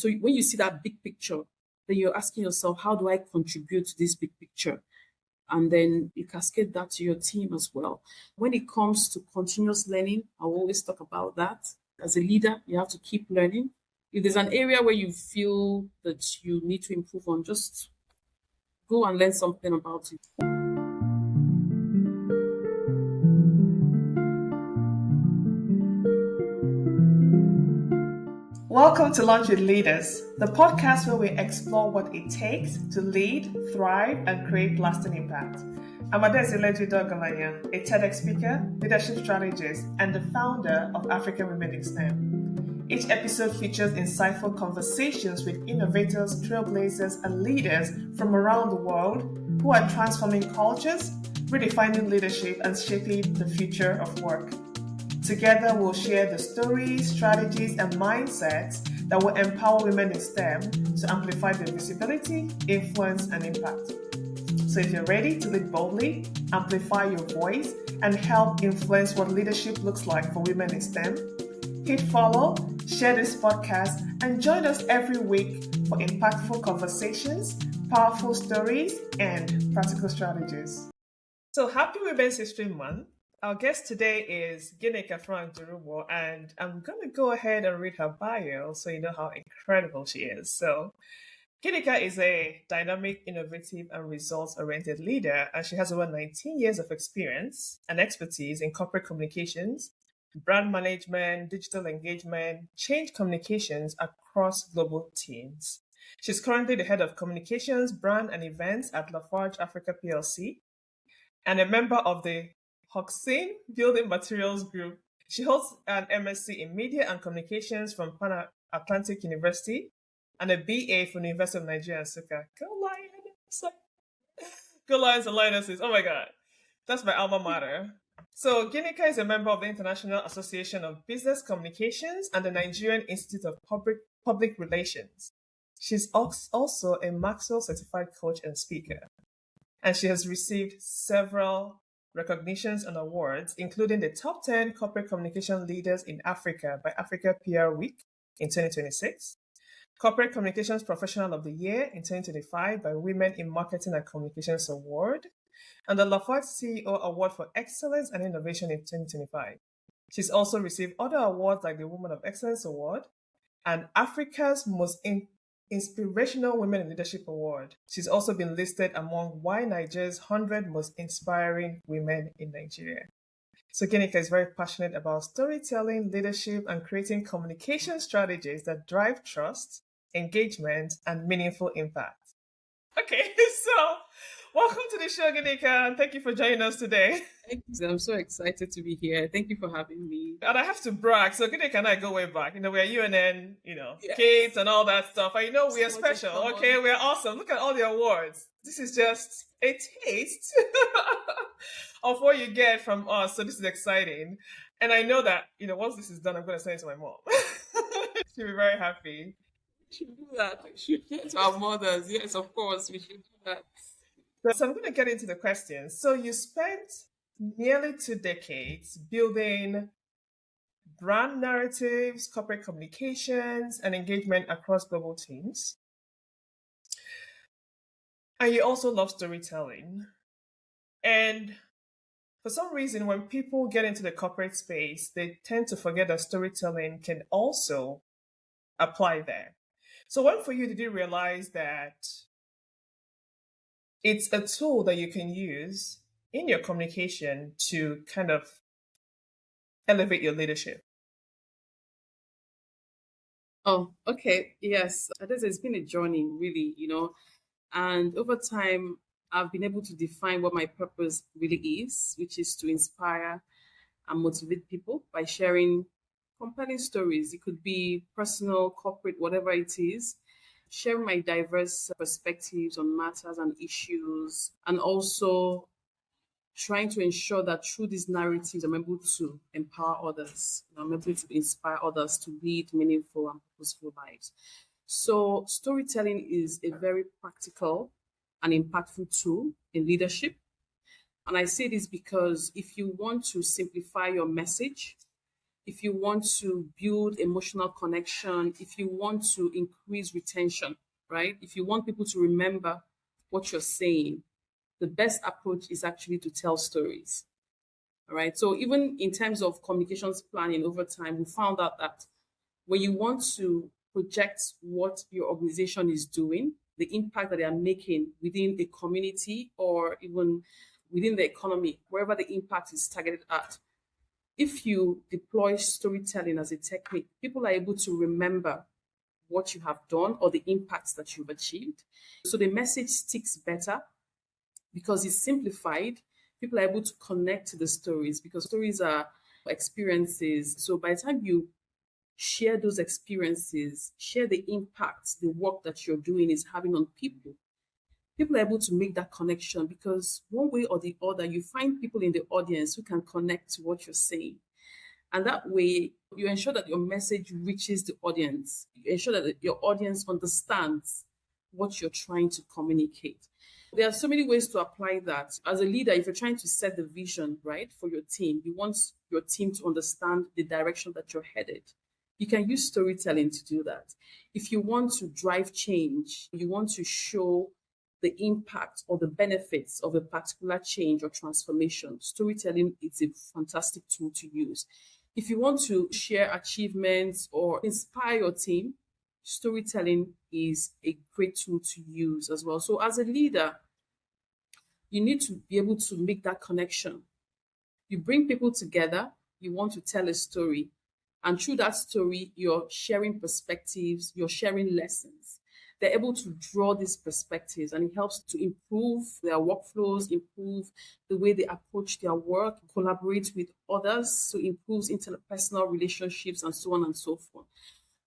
So when you see that big picture, then you're asking yourself, how do I contribute to this big picture? And then you cascade that to your team as well. When it comes to continuous learning, I will always talk about that. As a leader, you have to keep learning. If there's an area where you feel that you need to improve on, just go and learn something about it. Welcome to Lunch with Leaders, the podcast where we explore what it takes to lead, thrive, and create lasting impact. I'm Adesileju Dogalanya, a TEDx speaker, leadership strategist, and the founder of African Women in STEM. Each episode features insightful conversations with innovators, trailblazers, and leaders from around the world who are transforming cultures, redefining leadership, and shaping the future of work. Together, we'll share the stories, strategies, and mindsets that will empower women in STEM to amplify their visibility, influence, and impact. So if you're ready to lead boldly, amplify your voice, and help influence what leadership looks like for women in STEM, hit follow, share this podcast, and join us every week for impactful conversations, powerful stories, and practical strategies. So happy Women's History Month. Our guest today is Ginikanwa Frank-Durugbor, and I'm going to go ahead and read her bio so you know how incredible she is. So, Ginika is a dynamic, innovative, and results-oriented leader, and she has over 19 years of experience and expertise in corporate communications, brand management, digital engagement, change communications across global teams. She's currently the head of communications, brand, and events at Lafarge Africa PLC, and a member of the Hoxine Building Materials Group. She holds an MSc in Media and Communications from Pan Atlantic University and a BA from the University of Nigeria, Nsukka. Go Lions! Go Lions and Lionesses. Oh my God. That's my alma mater. So Ginika is a member of the International Association of Business Communications and the Nigerian Institute of Public Relations. She's also a Maxwell certified coach and speaker. And she has received several recognitions and awards, including the Top 10 Corporate Communication Leaders in Africa by Africa PR Week in 2026, Corporate Communications Professional of the Year in 2025 by Women in Marketing and Communications Award, and the Lafarge CEO Award for Excellence and Innovation in 2025. She's also received other awards like the Woman of Excellence Award and Africa's Most Inspirational Women in Leadership Award. She's also been listed among Why Nigeria's 100 Most Inspiring Women in Nigeria. So Ginika is very passionate about storytelling, leadership, and creating communication strategies that drive trust, engagement, and meaningful impact. Okay, so welcome to the show, Ginika, and thank you for joining us today. Thank you. I'm so excited to be here. Thank you for having me. And I have to brag. So Ginika and I go way back. We're UNN, kids and all that stuff. And we are special. Okay, we're awesome. Look at all the awards. This is just a taste of what you get from us. So this is exciting. And I know that, once this is done, I'm going to send it to my mom. She'll be very happy. We should do that. We should get to our mothers. Yes, of course, we should do that. So I'm going to get into the questions. So you spent nearly 2 decades building brand narratives, corporate communications, and engagement across global teams. And you also love storytelling. And for some reason, when people get into the corporate space, they tend to forget that storytelling can also apply there. So when for you did you realize that it's a tool that you can use in your communication to kind of elevate your leadership? Oh, okay. Yes. It's been a journey, really, and over time, I've been able to define what my purpose really is, which is to inspire and motivate people by sharing compelling stories. It could be personal, corporate, whatever it is. Sharing my diverse perspectives on matters and issues, and also trying to ensure that through these narratives, I'm able to empower others. I'm able to inspire others to lead meaningful and purposeful lives. So storytelling is a very practical and impactful tool in leadership. And I say this because if you want to simplify your message, if you want to build emotional connection, if you want to increase retention, right? If you want people to remember what you're saying, the best approach is actually to tell stories. All right. So even in terms of communications planning over time, we found out that when you want to project what your organization is doing, the impact that they are making within a community or even within the economy, wherever the impact is targeted at, if you deploy storytelling as a technique, people are able to remember what you have done or the impacts that you've achieved. So the message sticks better because it's simplified. People are able to connect to the stories because stories are experiences. So by the time you share those experiences, share the impacts the work that you're doing is having on people, people are able to make that connection because one way or the other, you find people in the audience who can connect to what you're saying. And that way, you ensure that your message reaches the audience. You ensure that your audience understands what you're trying to communicate. There are so many ways to apply that. As a leader, if you're trying to set the vision, right, for your team, you want your team to understand the direction that you're headed. You can use storytelling to do that. If you want to drive change, you want to show the impact or the benefits of a particular change or transformation, storytelling is a fantastic tool to use. If you want to share achievements or inspire your team, storytelling is a great tool to use as well. So, as a leader, you need to be able to make that connection. You bring people together, you want to tell a story, and through that story, you're sharing perspectives, you're sharing lessons. They're able to draw these perspectives and it helps to improve their workflows, improve the way they approach their work, collaborate with others, so improves interpersonal relationships and so on and so forth.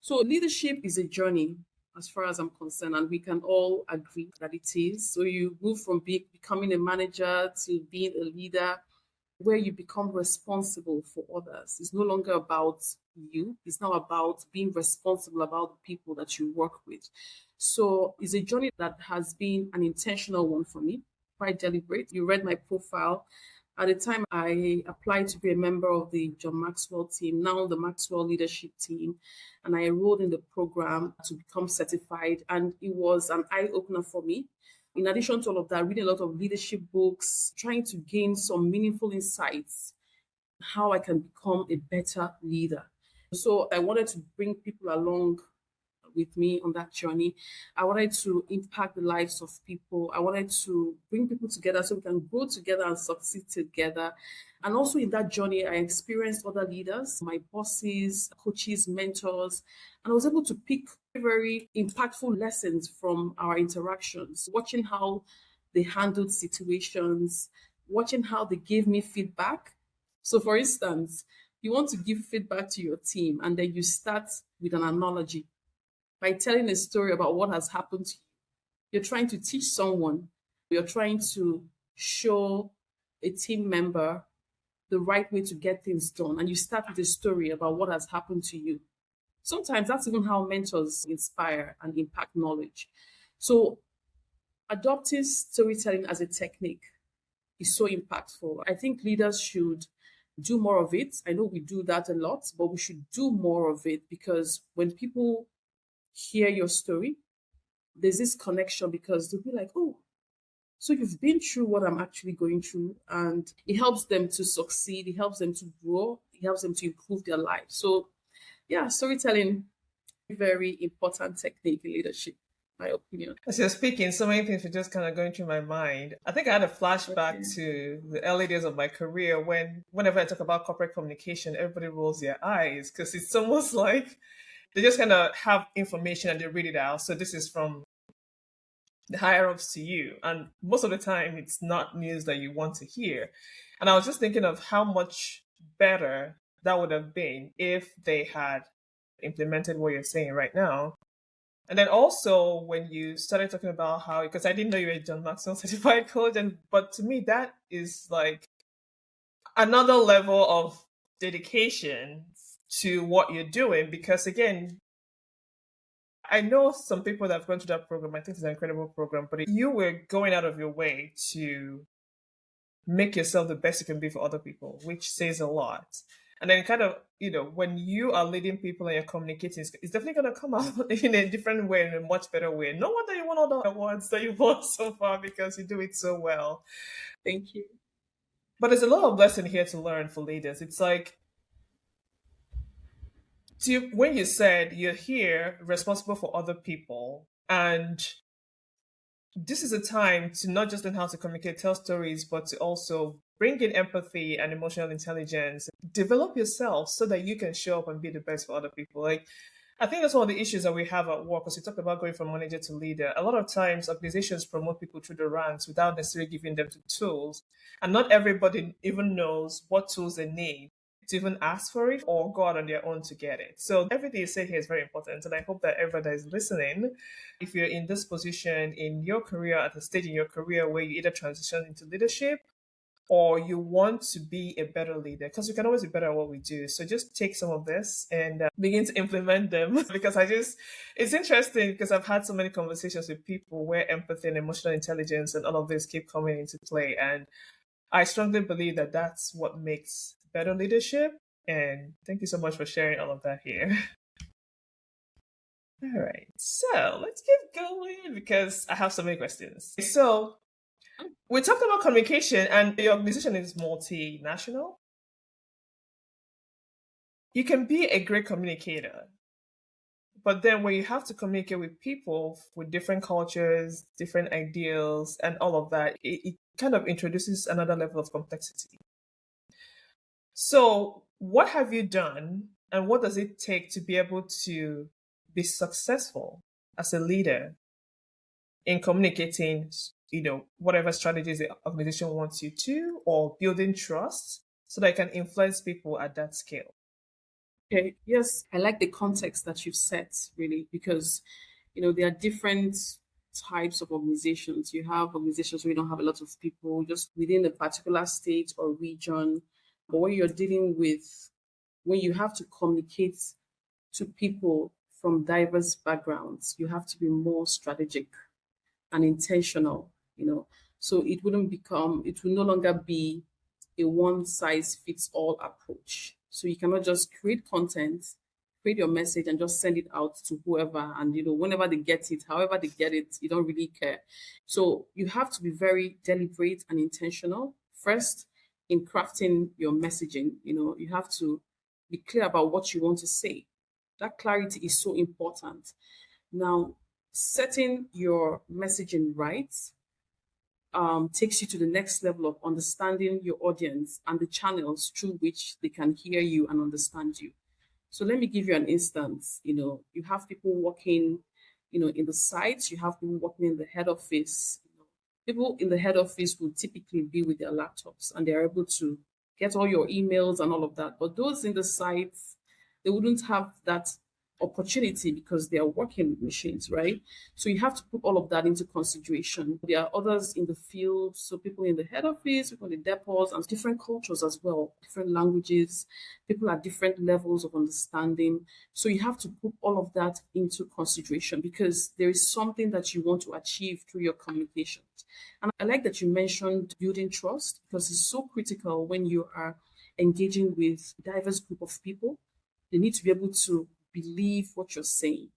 So leadership is a journey as far as I'm concerned, and we can all agree that it is. So you move from becoming a manager to being a leader where you become responsible for others. It's no longer about you. It's now about being responsible about the people that you work with. So it's a journey that has been an intentional one for me, quite deliberate. You read my profile. At the time, I applied to be a member of the John Maxwell team, now the Maxwell leadership team, and I enrolled in the program to become certified. And it was an eye opener for me. In addition to all of that, reading a lot of leadership books, trying to gain some meaningful insights, how I can become a better leader. So I wanted to bring people along with me on that journey. I wanted to impact the lives of people. I wanted to bring people together so we can grow together and succeed together. And also in that journey, I experienced other leaders, my bosses, coaches, mentors, and I was able to pick very impactful lessons from our interactions, watching how they handled situations, watching how they gave me feedback. So, for instance, you want to give feedback to your team, and then you start with an analogy by telling a story about what has happened to you. You're trying to teach someone, you're trying to show a team member the right way to get things done. And you start with a story about what has happened to you. Sometimes that's even how mentors inspire and impact knowledge. So, adopting storytelling as a technique is so impactful. I think leaders should do more of it. I know we do that a lot, but we should do more of it because when people hear your story, there's this connection because they'll be like, oh, so you've been through what I'm actually going through. And it helps them to succeed, it helps them to grow, it helps them to improve their life. So, yeah, storytelling, very important technique in leadership, my opinion. As you're speaking, so many things were just kind of going through my mind. I think I had a flashback Okay. to the early days of my career when, whenever I talk about corporate communication, everybody rolls their eyes because it's almost like they just kind of have information and they read it out. So this is from the higher ups to you. And most of the time, it's not news that you want to hear. And I was just thinking of how much better that would have been if they had implemented what you're saying right now. And then also when you started talking about how, because I didn't know you were a John Maxwell certified coach, and but to me that is like another level of dedication to what you're doing. Because again, I know some people that have gone through that program. I think it's an incredible program, but you were going out of your way to make yourself the best you can be for other people, which says a lot. And then kind of, when you are leading people and you're communicating, it's definitely going to come out in a different way, in a much better way. No wonder you won all the awards that you've won so far because you do it so well. Thank you. But there's a lot of lesson here to learn for leaders. It's like, when you said you're here responsible for other people, and this is a time to not just learn how to communicate, tell stories, but to also bring in empathy and emotional intelligence. Develop yourself so that you can show up and be the best for other people. Like, I think that's one of the issues that we have at work, because we talked about going from manager to leader. A lot of times, organizations promote people through the ranks without necessarily giving them the tools. And not everybody even knows what tools they need to even ask for it or go out on their own to get it. So everything you say here is very important. And I hope that everybody that is listening, if you're in this position in your career, at a stage in your career where you either transition into leadership or you want to be a better leader, because we can always be better at what we do. So just take some of this and begin to implement them because it's interesting because I've had so many conversations with people where empathy and emotional intelligence and all of this keep coming into play. And I strongly believe that that's what makes better leadership. And thank you so much for sharing all of that here. All right, so let's get going because I have so many questions. So we talked about communication, and your organization is multinational. You can be a great communicator, but then when you have to communicate with people with different cultures, different ideals, and all of that, it kind of introduces another level of complexity. So, what have you done, and what does it take to be able to be successful as a leader in communicating, whatever strategies the organization wants you to, or building trust so that you can influence people at that scale? Okay, yes, I like the context that you've set really because there are different types of organizations. You have organizations where you don't have a lot of people just within a particular state or region. But when you're dealing with when you have to communicate to people from diverse backgrounds, you have to be more strategic and intentional. So it will no longer be a one size fits all approach. So you cannot just create content, create your message and just send it out to whoever. And, whenever they get it, however they get it, you don't really care. So you have to be very deliberate and intentional first in crafting your messaging. You have to be clear about what you want to say. That clarity is so important. Now, setting your messaging right takes you to the next level of understanding your audience and the channels through which they can hear you and understand you. So let me give you an instance. You have people working, in the sites, you have people working in the head office. People in the head office will typically be with their laptops and they're able to get all your emails and all of that. But those in the sites, they wouldn't have that opportunity because they are working with machines, right? So you have to put all of that into consideration. There are others in the field, so people in the head office, people in the depots, and different cultures as well, different languages, people at different levels of understanding. So you have to put all of that into consideration because there is something that you want to achieve through your communications. And I like that you mentioned building trust because it's so critical when you are engaging with a diverse group of people. They need to be able to believe what you're saying.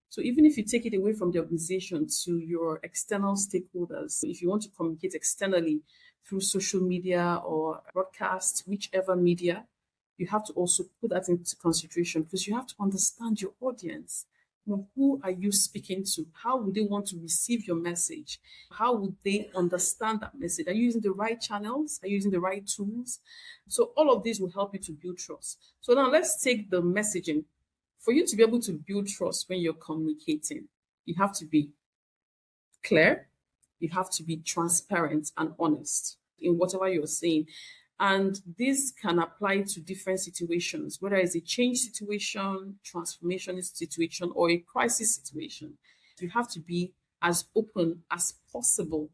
So even if you take it away from the organization to your external stakeholders, if you want to communicate externally through social media or broadcast, whichever media, you have to also put that into consideration because you have to understand your audience. Who are you speaking to? How would they want to receive your message? How would they understand that message? Are you using the right channels? Are you using the right tools? So all of these will help you to build trust. So now let's take the messaging. For you to be able to build trust when you're communicating, you have to be clear, you have to be transparent and honest in whatever you're saying. And this can apply to different situations, whether it's a change situation, transformation situation, or a crisis situation. You have to be as open as possible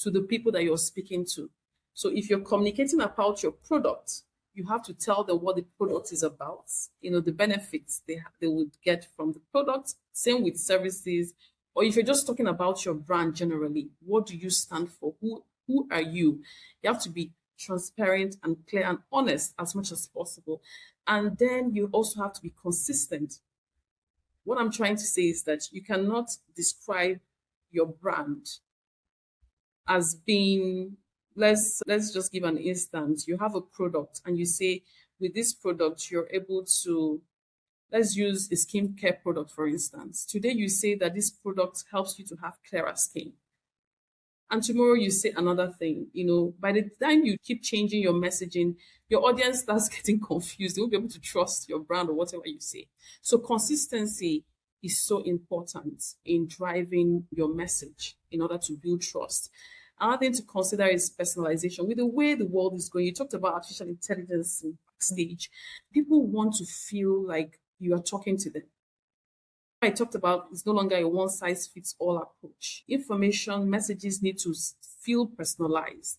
to the people that you're speaking to. So if you're communicating about your product, you have to tell them what the product is about, the benefits they would get from the product. Same with services. Or if you're just talking about your brand generally, what do you stand for? Who are you? You have to be transparent and clear and honest as much as possible. And then you also have to be consistent. What I'm trying to say is that you cannot describe your brand as being, let's just give an instance. You have a product and you say with this product you're able to, let's use a skincare product for instance. Today you say that this product helps you to have clearer skin. And tomorrow you say another thing. By the time you keep changing your messaging, your audience starts getting confused. They won't be able to trust your brand or whatever you say. So consistency is so important in driving your message in order to build trust. Another thing to consider is personalization. With the way the world is going, you talked about artificial intelligence in backstage. People want to feel like you are talking to them. I talked about it's no longer a one size fits all approach. Information messages need to feel personalized,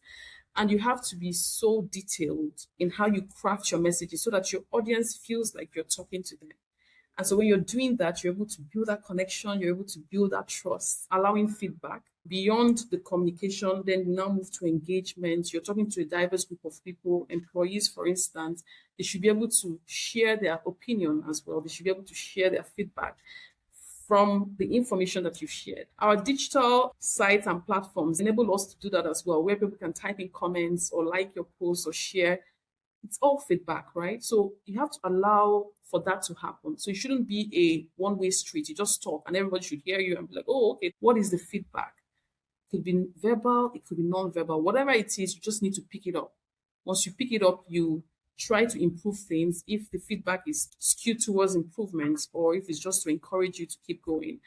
and you have to be so detailed in how you craft your messages so that your audience feels like you're talking to them. And so when you're doing that, you're able to build that connection, you're able to build that trust, allowing feedback. Beyond the communication, then you now move to engagement. You're talking to a diverse group of people, employees, for instance. They should be able to share their opinion as well. They should be able to share their feedback from the information that you've shared. Our digital sites and platforms enable us to do that as well, where people can type in comments or like your post or share. It's all feedback, right? So you have to allow for that to happen. So it shouldn't be a one-way street. You just talk and everybody should hear you and be like, oh, okay, what is the feedback? It could be verbal, it could be non-verbal. Whatever it is, you just need to pick it up. Once you pick it up, you try to improve things if the feedback is skewed towards improvements or if it's just to encourage you to keep going.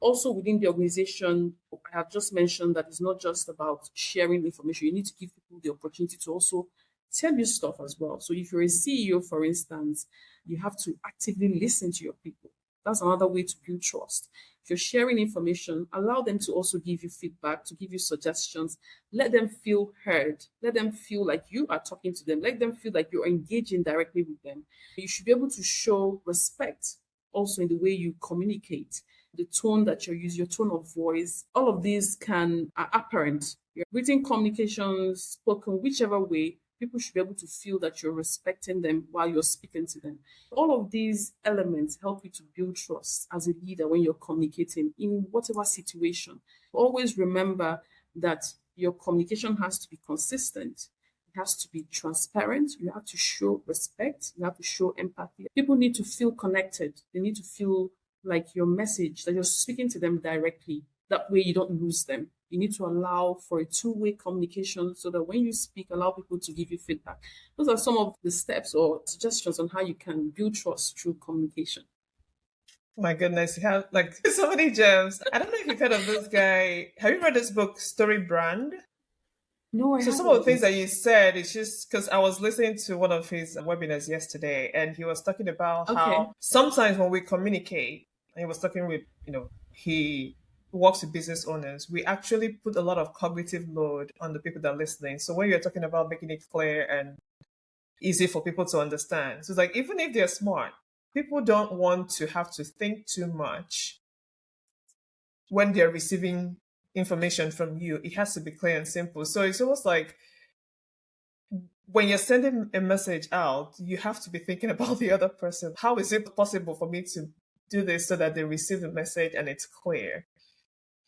Also within the organization, I have just mentioned that it's not just about sharing information. You need to give people the opportunity to also tell you stuff as well. So if you're a CEO, for instance, you have to actively listen to your people. That's another way to build trust. If you're sharing information, allow them to also give you feedback, to give you suggestions. Let them feel heard. Let them feel like you are talking to them. Let them feel like you're engaging directly with them. You should be able to show respect also in the way you communicate, the tone that you're using, your tone of voice. All of these are apparent. Your written communications, spoken, whichever way, people should be able to feel that you're respecting them while you're speaking to them. All of these elements help you to build trust as a leader when you're communicating in whatever situation. Always remember that your communication has to be consistent. It has to be transparent. You have to show respect. You have to show empathy. People need to feel connected. They need to feel like your message, that you're speaking to them directly. That way you don't lose them. You need to allow for a two-way communication so that when you speak, allow people to give you feedback. Those are some of the steps or suggestions on how you can build trust through communication. My goodness, you have like so many gems. I don't know if you've heard of this guy. Have you read this book, Story Brand? No, I So some of the things haven't. that you said, it's just because I was listening to one of his webinars yesterday, and he was talking about Okay. how sometimes when we communicate, and he was talking with, he works with business owners, we actually put a lot of cognitive load on the people that are listening. So when you're talking about making it clear and easy for people to understand, so it's like even if they're smart, people don't want to have to think too much when they're receiving information from you. It has to be clear and simple. So it's almost like when you're sending a message out, you have to be thinking about the other person. How is it possible for me to do this so that they receive the message and it's clear?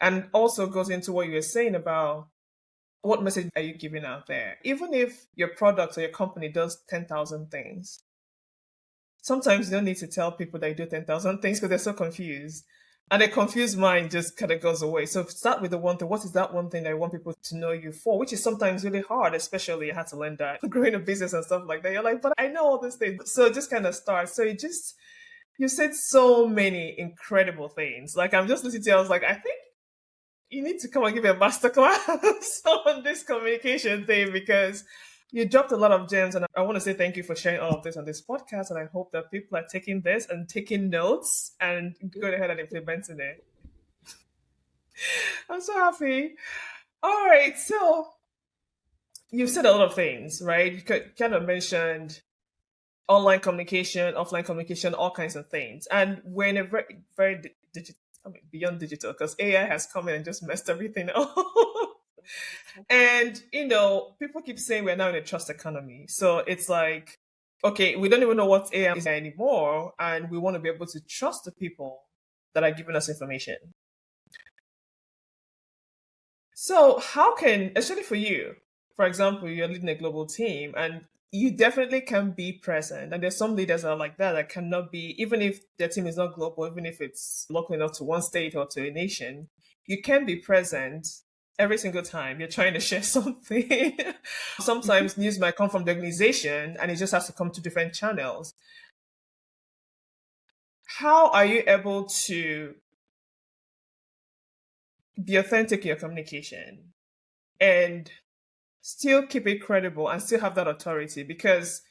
And also goes into what you were saying about what message are you giving out there? Even if your product or your company does 10,000 things, sometimes you don't need to tell people that you do 10,000 things because they're so confused. And a confused mind just kind of goes away. So start with the one thing. What is that one thing that you want people to know you for? Which is sometimes really hard, especially I had to learn that growing a business and stuff like that. You're like, but I know all these things. So just kind of start. So you said so many incredible things. Like I'm just listening to you. I was like, I think you need to come and give a masterclass on this communication thing because you dropped a lot of gems. And I want to say thank you for sharing all of this on this podcast. And I hope that people are taking this and taking notes and going ahead and implementing it. I'm so happy. All right. So you've said a lot of things, right? You kind of mentioned online communication, offline communication, all kinds of things. And we're in a very, very digital, beyond digital, because AI has come in and just messed everything up. And, people keep saying we're now in a trust economy. So it's like, okay, we don't even know what AI is anymore. And we want to be able to trust the people that are giving us information. So, how can, especially for you, for example, you're leading a global team and you definitely can be present. And there's some leaders that are like that cannot be, even if their team is not global, even if it's local enough to one state or to a nation, you can be present every single time you're trying to share something. Sometimes news might come from the organization and it just has to come to different channels. How are you able to be authentic in your communication and still keep it credible and still have that authority? Because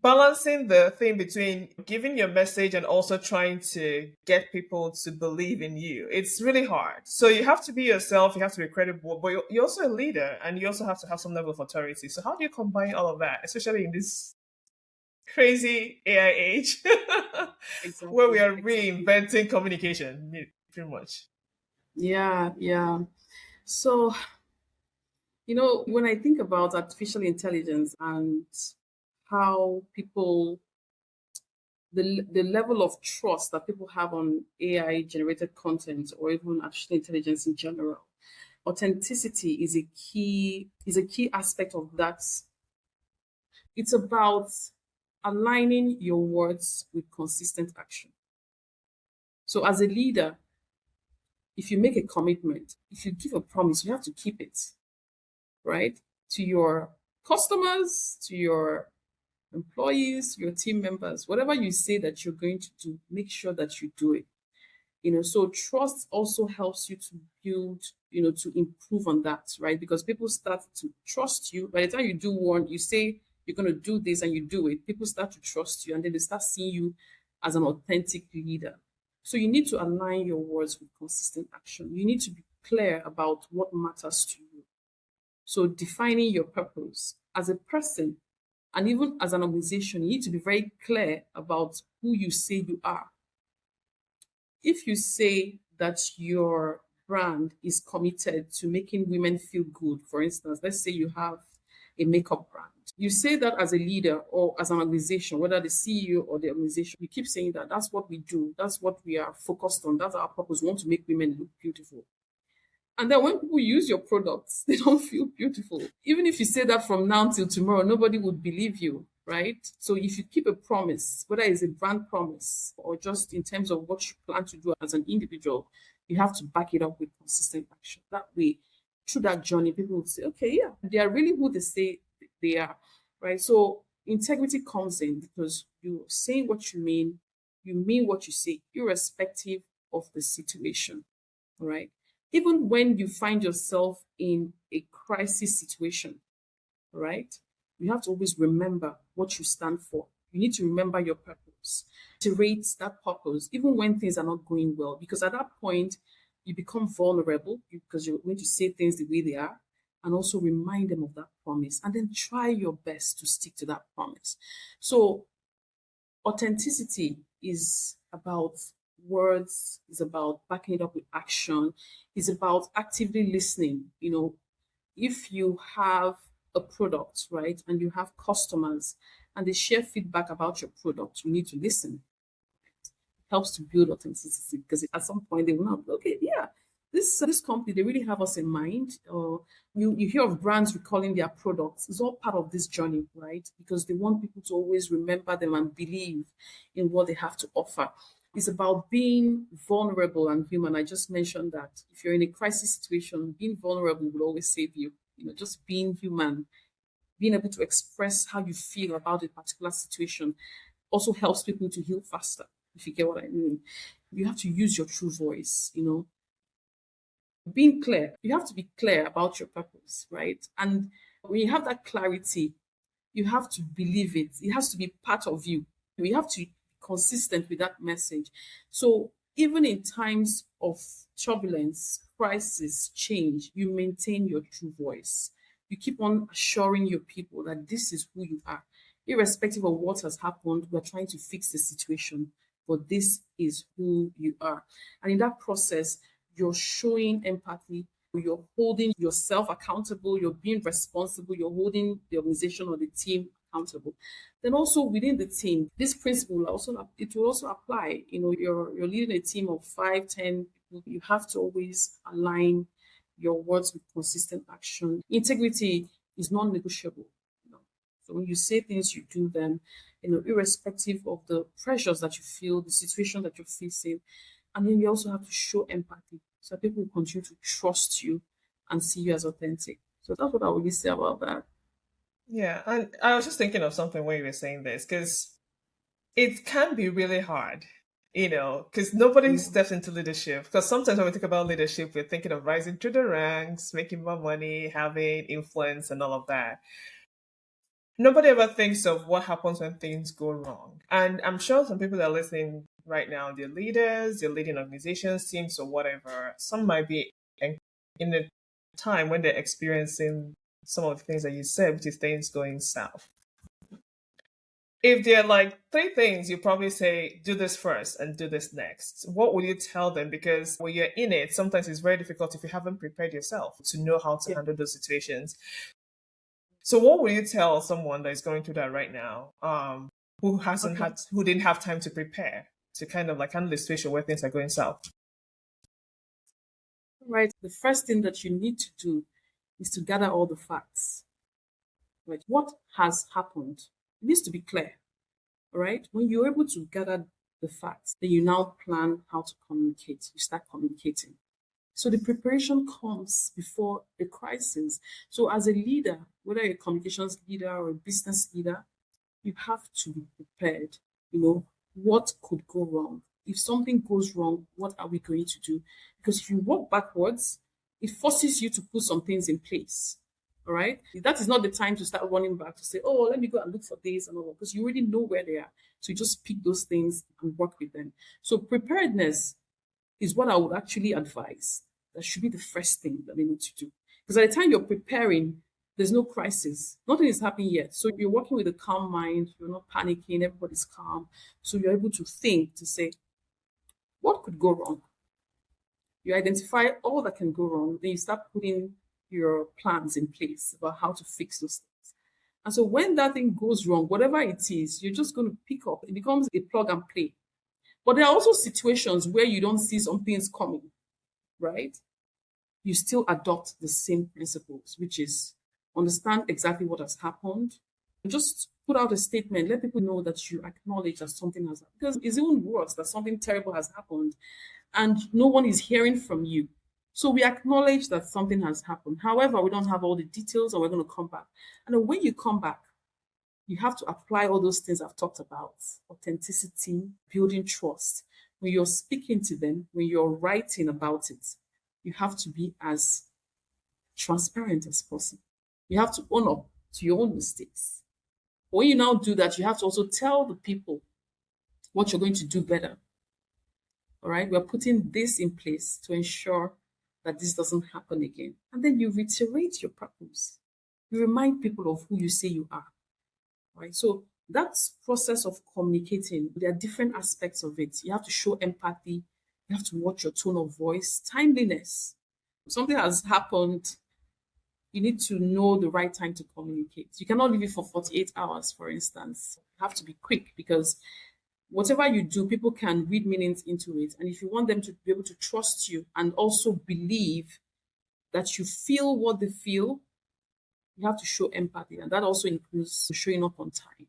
balancing the thing between giving your message and also trying to get people to believe in you, it's really hard. So you have to be yourself, you have to be credible, but you're also a leader and you also have to have some level of authority. So how do you combine all of that, especially in this crazy AI age where we Exactly. are Exactly. reinventing communication pretty much? Yeah, yeah. So, when I think about artificial intelligence and how people, the level of trust that people have on AI generated content or even artificial intelligence in general, authenticity is a key aspect of that. It's about aligning your words with consistent action. So as a leader, if you make a commitment, if you give a promise, you have to keep it, right? To your customers, to your employees, your team members, whatever you say that you're going to do, make sure that you do it. So trust also helps you to build, to improve on that, right? Because people start to trust you. By the time you do one, you say you're going to do this and you do it, people start to trust you and then they start seeing you as an authentic leader. So you need to align your words with consistent action. You need to be clear about what matters to you. So defining your purpose as a person and even as an organization, you need to be very clear about who you say you are. If you say that your brand is committed to making women feel good, for instance, let's say you have a makeup brand. You say that as a leader or as an organization, whether the CEO or the organization, you keep saying that that's what we do, that's what we are focused on, that's our purpose. We want to make women look beautiful. And then when people use your products, they don't feel beautiful. Even if you say that from now till tomorrow, nobody would believe you, right? So if you keep a promise, whether it's a brand promise or just in terms of what you plan to do as an individual, you have to back it up with consistent action. That way, through that journey, people would say, okay, yeah, they are really who they say they are, right? So integrity comes in because you're saying what you mean what you say, irrespective of the situation, right? Even when you find yourself in a crisis situation, right? You have to always remember what you stand for. You need to remember your purpose, iterate that purpose, even when things are not going well, because at that point, you become vulnerable because you're going to say things the way they are and also remind them of that promise and then try your best to stick to that promise. So authenticity is about words, is about backing it up with action, is about actively listening. If you have a product, right, and you have customers and they share feedback about your product, you need to listen. Helps to build authenticity because at some point they will not, okay, yeah, this company, they really have us in mind. Or you hear of brands recalling their products. It's all part of this journey, right? Because they want people to always remember them and believe in what they have to offer. It's about being vulnerable and human. I just mentioned that if you're in a crisis situation, being vulnerable will always save you. Just being human, being able to express how you feel about a particular situation also helps people to heal faster, if you get what I mean. You have to use your true voice, being clear. You have to be clear about your purpose, right? And when you have that clarity, you have to believe it. It has to be part of you. You have to be consistent with that message. So even in times of turbulence, crisis, change, you maintain your true voice. You keep on assuring your people that this is who you are. Irrespective of what has happened, we're trying to fix the situation, but this is who you are. And in that process, you're showing empathy, You're holding yourself accountable, you're being responsible, you're holding the organization or the team accountable. Then also within the team, this principle will also apply. You're leading a team of 5, 10 people. You have to always align your words with consistent action. Integrity is non-negotiable. So when you say things, you do them, irrespective of the pressures that you feel, the situation that you're facing. And then you also have to show empathy so that people will continue to trust you and see you as authentic. So that's what I would really say about that. Yeah, and I was just thinking of something when you were saying this because it can be really hard, because nobody Yeah. steps into leadership. Because sometimes when we think about leadership, we're thinking of rising through the ranks, making more money, having influence, and all of that. Nobody ever thinks of what happens when things go wrong. And I'm sure some people that are listening right now, they're leaders, they're leading organizations, teams, or whatever. Some might be in a time when they're experiencing some of the things that you said, which is things going south. If there are like three things, you probably say, do this first and do this next. What would you tell them? Because when you're in it, sometimes it's very difficult if you haven't prepared yourself to know how to Yeah. handle those situations. So what would you tell someone that is going through that right now, Okay. who didn't have time to prepare to kind of like handle the situation where things are going south? Right. The first thing that you need to do is to gather all the facts. Right. What has happened? It needs to be clear. All right. When you're able to gather the facts, then you now plan how to communicate. You start communicating. So the preparation comes before a crisis. So as a leader, whether you're a communications leader or a business leader, you have to be prepared. What could go wrong? If something goes wrong, what are we going to do? Because if you walk backwards, it forces you to put some things in place. All right. That is not the time to start running back to say, oh, let me go and look for this and all, because you already know where they are. So you just pick those things and work with them. So preparedness is what I would actually advise. That should be the first thing that they need to do. Because at the time you're preparing, there's no crisis. Nothing is happening yet. So you're working with a calm mind. You're not panicking. Everybody's calm. So you're able to think to say, what could go wrong? You identify all that can go wrong. Then you start putting your plans in place about how to fix those things. And so when that thing goes wrong, whatever it is, you're just going to pick up. It becomes a plug and play. But there are also situations where you don't see some things coming, right? You still adopt the same principles, which is understand exactly what has happened. Just put out a statement, let people know that you acknowledge that something has happened. Because it's even worse that something terrible has happened and no one is hearing from you. So we acknowledge that something has happened. However, we don't have all the details and we're going to come back. And then when you come back, you have to apply all those things I've talked about: authenticity, building trust. When you're speaking to them, when you're writing about it, you have to be as transparent as possible. You have to own up to your own mistakes. When you now do that, you have to also tell the people what you're going to do better. All right, we're putting this in place to ensure that this doesn't happen again. And then you reiterate your purpose. You remind people of who you say you are. Right? So that's process of communicating. There are different aspects of it. You have to show empathy. You have to watch your tone of voice. Timeliness. If something has happened, you need to know the right time to communicate. You cannot leave it for 48 hours, for instance. You have to be quick because whatever you do, people can read meanings into it. And if you want them to be able to trust you and also believe that you feel what they feel, you have to show empathy. And that also includes showing up on time.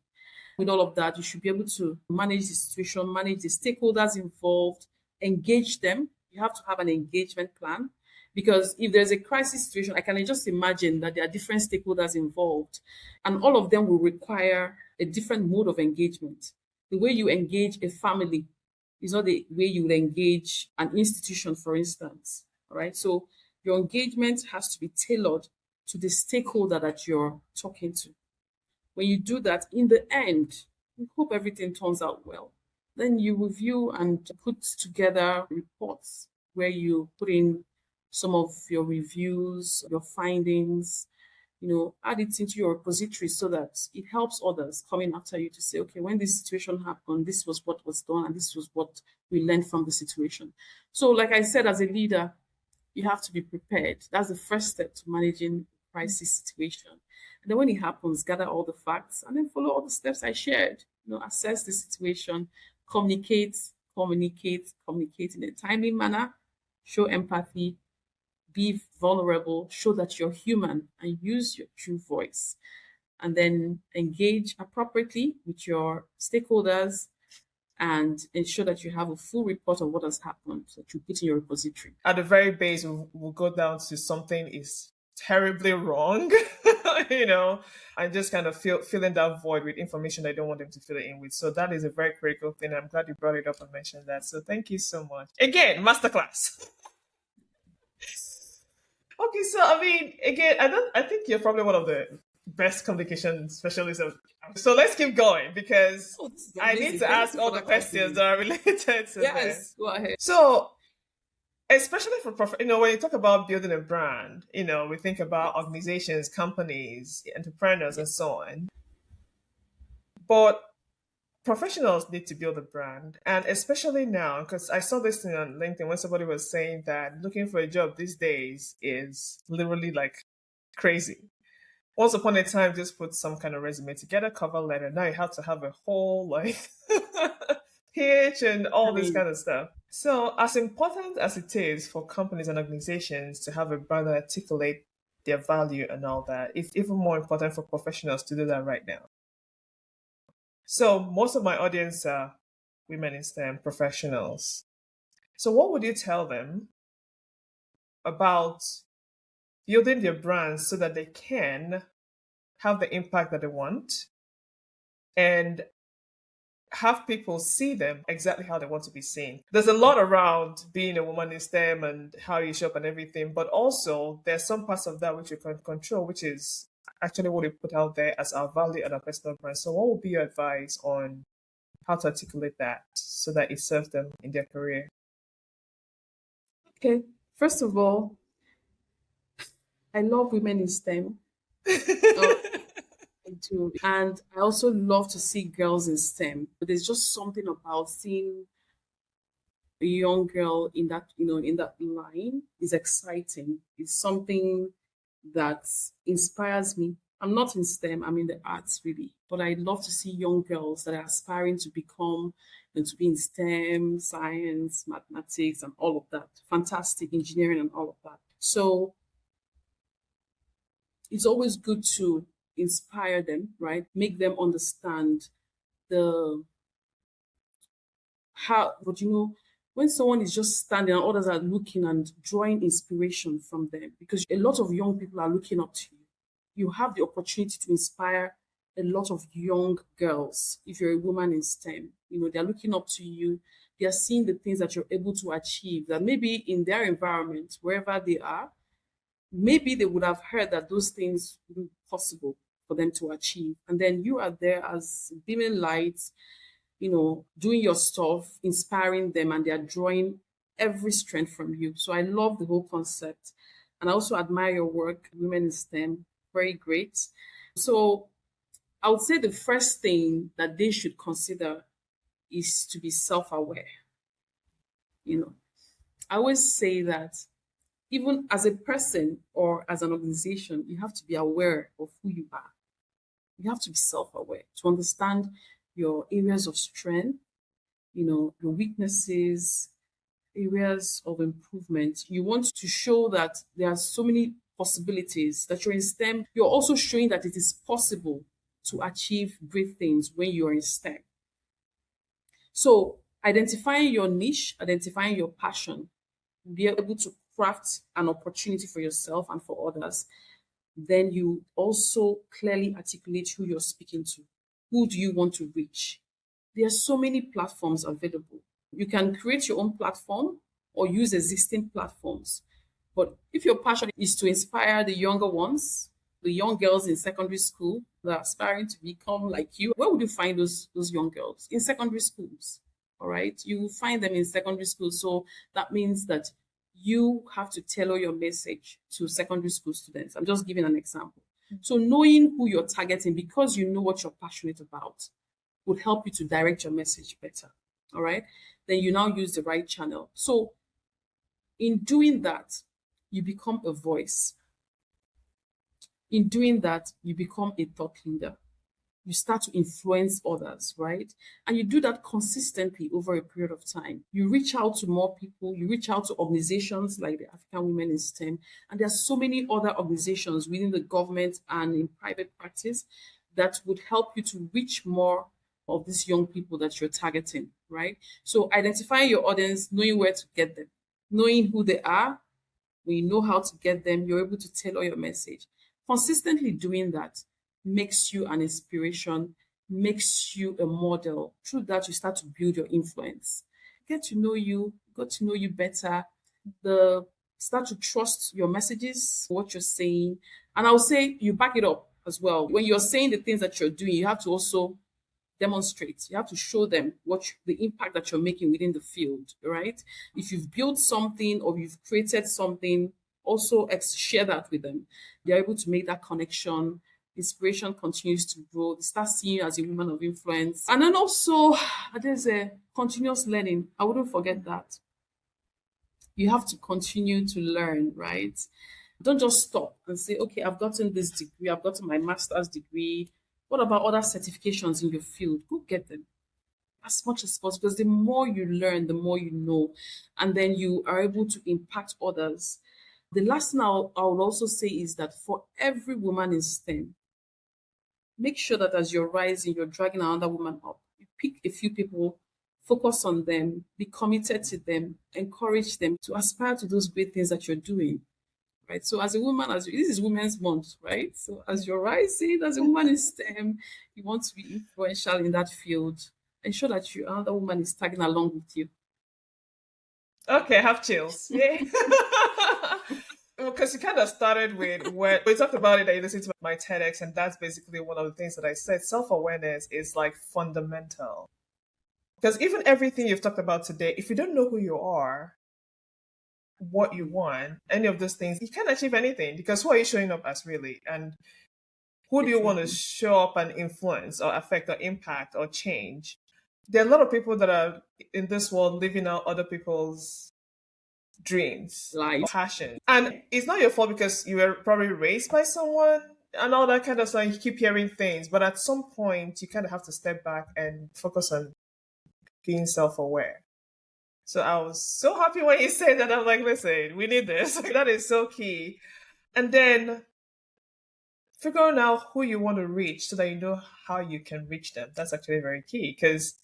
With all of that, you should be able to manage the situation, manage the stakeholders involved, engage them. You have to have an engagement plan because if there's a crisis situation, I can just imagine that there are different stakeholders involved and all of them will require a different mode of engagement. The way you engage a family is not the way you will engage an institution, for instance. All right. So your engagement has to be tailored to the stakeholder that you're talking to. When you do that, in the end, we hope everything turns out well. Then you review and put together reports where you put in some of your reviews, your findings, add it into your repository so that it helps others coming after you to say, okay, when this situation happened, this was what was done and this was what we learned from the situation. So like I said, as a leader, You have to be prepared. That's the first step to managing crisis situation. And then when it happens, gather all the facts and then follow all the steps I shared. Assess the situation, communicate, communicate in a timely manner, show empathy, be vulnerable, show that you're human, and use your true voice. And then engage appropriately with your stakeholders and ensure that you have a full report of what has happened that you put in your repository. At the very base, we'll go down to something is terribly wrong, and just kind of filling that void with information I don't want them to fill it in with. So that is a very critical thing. I'm glad you brought it up and mentioned that. So thank you so much. Again, masterclass. Okay, so I mean, again, I think you're probably one of the best communication specialists. So let's keep going because Oh, this is I amazing. need to Thank ask you all for the that questions compliment. that are related to this. Yes, go ahead. So, especially for when you talk about building a brand, we think about Yes, organizations, companies, entrepreneurs, and yes. so on. But professionals need to build a brand, and especially now, because I saw this thing on LinkedIn when somebody was saying that looking for a job these days is literally like crazy. Once upon a time, just put some kind of resume together, cover letter. Now you have to have a whole like pitch and I all this mean, kind of stuff. So, as important as it is for companies and organizations to have a brand that articulate their value and all that, it's even more important for professionals to do that right now. So, most of my audience are women in STEM professionals. So, what would you tell them about building their brands so that they can have the impact that they want and have people see them exactly how they want to be seen? There's a lot around being a woman in STEM and how you show up and everything, but also there's some parts of that which you can control, which is actually what we put out there as our value and our personal brand. So, what would be your advice on how to articulate that so that it serves them in their career? okay. First of all, I love women in STEM. Oh, I do. And I also love to see girls in STEM. But there's just something about seeing a young girl in that line is exciting. It's something that inspires me. I'm not in STEM, I'm in the arts really. But I love to see young girls that are aspiring to become and to be in STEM, science, mathematics, and all of that. Fantastic engineering and all of that. So it's always good to inspire them, right? Make them understand the how, but when someone is just standing and others are looking and drawing inspiration from them, because a lot of young people are looking up to you. You have the opportunity to inspire a lot of young girls if you're a woman in STEM. They're looking up to you. They are seeing the things that you're able to achieve, that maybe in their environment, wherever they are, maybe they would have heard that those things would be possible for them to achieve. And then you are there as beaming lights, doing your stuff, inspiring them, and they are drawing every strength from you. So I love the whole concept. And I also admire your work, Women in STEM. Very great. So I would say the first thing that they should consider is to be self aware. You know, I always say that even as a person or as an organization, you have to be aware of who you are. You have to be self aware to understand your areas of strength, your weaknesses, areas of improvement. You want to show that there are so many possibilities that you're in STEM. You're also showing that it is possible to achieve great things when you're in STEM. So, identifying your niche, identifying your passion, be able to craft an opportunity for yourself and for others, then you also clearly articulate who you're speaking to. Who do you want to reach? There are so many platforms available. You can create your own platform or use existing platforms. But if your passion is to inspire the younger ones, the young girls in secondary school that are aspiring to become like you, where would you find those young girls? In secondary schools. All right. You will find them in secondary school. So that means that you have to tailor your message to secondary school students. I'm just giving an example. So knowing who you're targeting because you know what you're passionate about would help you to direct your message better. All right. Then you now use the right channel. So in doing that, you become a voice. In doing that, you become a thought leader. You start to influence others, right? And you do that consistently over a period of time. You reach out to more people, you reach out to organizations like the African Women in STEM, and there are so many other organizations within the government and in private practice that would help you to reach more of these young people that you're targeting, right? So identifying your audience, knowing where to get them, knowing who they are, when you know how to get them, you're able to tailor your message. Consistently doing that makes you an inspiration, makes you a model. Through that, you start to build your influence. Get to know you, got to know you better. The start to trust your messages, what you're saying. And I'll say you back it up as well. When you're saying the things that you're doing, you have to also demonstrate. You have to show them the impact that you're making within the field, right? If you've built something or you've created something, also share that with them. They're able to make that connection. Inspiration continues to grow. They start seeing you as a woman of influence. And then also, there's a continuous learning. I wouldn't forget that. You have to continue to learn, right? Don't just stop and say, okay, I've gotten this degree, I've gotten my master's degree. What about other certifications in your field? Go get them as much as possible because the more you learn, the more you know, and then you are able to impact others. The last thing I will also say is that for every woman in STEM, make sure that as you're rising, you're dragging another woman up. You pick a few people, focus on them, be committed to them, encourage them to aspire to those great things that you're doing. Right. So as a woman, this is Women's Month, right? So as you're rising, as a woman in STEM, you want to be influential in that field. Ensure that another woman is tagging along with you. Okay, I have chills. Yay. Because you kind of started with when we talked about it that you listened to my TEDx, and that's basically one of the things that I said. Self-awareness is like fundamental. Because even everything you've talked about today, if you don't know who you are, what you want, any of those things, you can't achieve anything because who are you showing up as really? And who do you want to Exactly. show up and influence or affect or impact or change? There are a lot of people that are in this world living out other people's dreams, Life. passion. And it's not your fault because you were probably raised by someone and all that kind of stuff. You keep hearing things, but at some point, you kind of have to step back and focus on being self aware. So I was so happy when you said that. I'm like, listen, we need this. That is so key. And then figuring out who you want to reach so that you know how you can reach them. That's actually very key because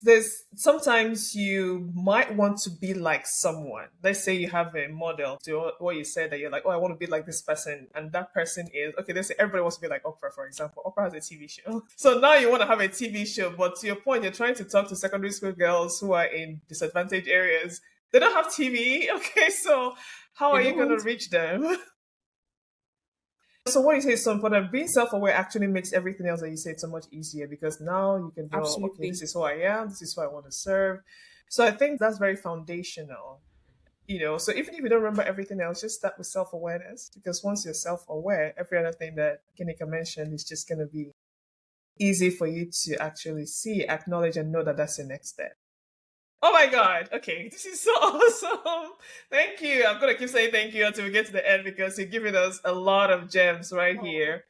there's sometimes you might want to be like someone. Let's say you have a model to what you said that you're like, oh, I want to be like this person. And that person is, okay, let's say everybody wants to be like Oprah, for example. Oprah has a TV show. So now you want to have a TV show, but to your point, you're trying to talk to secondary school girls who are in disadvantaged areas. They don't have TV. Okay, so how They are you going to don't. reach them? So what you say is so important. Being self-aware actually makes everything else that you say so much easier because now you can know, okay, Absolutely. this is who I am, this is who I want to serve. So I think that's very foundational. So even if you don't remember everything else, just start with self-awareness because once you're self-aware, every other thing that Ginika mentioned is just going to be easy for you to actually see, acknowledge, and know that that's the next step. Oh my God. Okay. This is so awesome. Thank you. I'm going to keep saying thank you until we get to the end because you're giving us a lot of gems right here.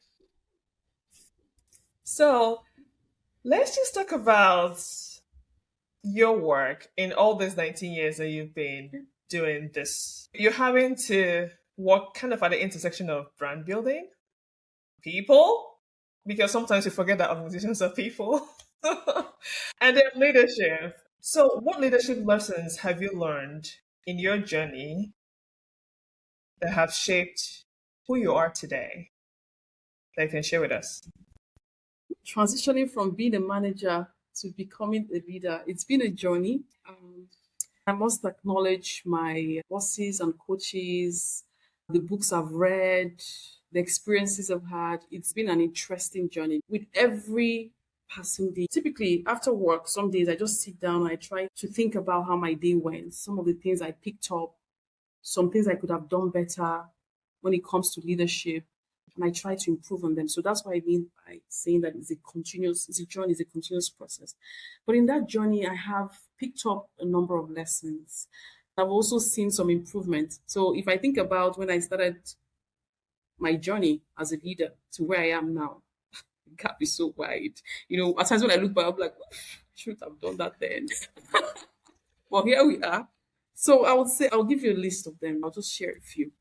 So let's just talk about your work in all these 19 years that you've been doing this. You're having to work kind of at the intersection of brand building, people, because sometimes you forget that organizations are people, and then leadership. So, what leadership lessons have you learned in your journey that have shaped who you are today that you can share with us? Transitioning from being a manager to becoming a leader, it's been a journey. I must acknowledge my bosses and coaches, the books I've read, the experiences I've had. It's been an interesting journey. With every passing day, typically after work, some days I just sit down and I try to think about how my day went, some of the things I picked up, some things I could have done better when it comes to leadership, and I try to improve on them. So that's what I mean by saying that it's a journey, it's a continuous process. But in that journey, I have picked up a number of lessons. I've also seen some improvement. So if I think about when I started my journey as a leader to where I am now, the gap is so wide. At times when I look back, I'm like, I should have done that then. Well, here we are. So I would say I'll give you a list of them. I'll just share a few.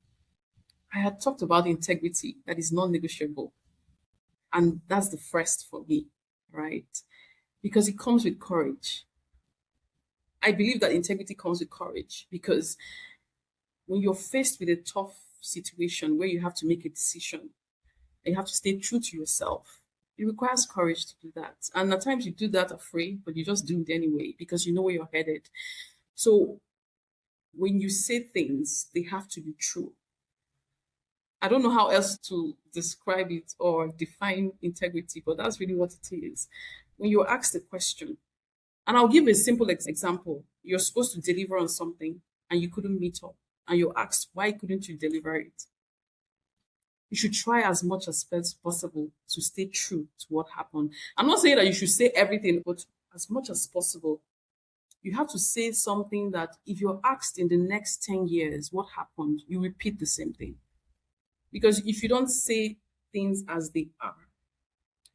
I had talked about integrity that is non-negotiable. And that's the first for me, right? Because it comes with courage. I believe that integrity comes with courage because when you're faced with a tough situation where you have to make a decision and you have to stay true to yourself, it requires courage to do that. And at times you do that afraid, but you just do it anyway because you know where you're headed. So when you say things, they have to be true. I don't know how else to describe it or define integrity, but that's really what it is. When you're asked a question, and I'll give a simple example. You're supposed to deliver on something and you couldn't meet up, and you're asked, why couldn't you deliver it? You should try as much as possible to stay true to what happened. I'm not saying that you should say everything, but as much as possible, you have to say something that if you're asked in the next 10 years what happened, you repeat the same thing. Because if you don't say things as they are,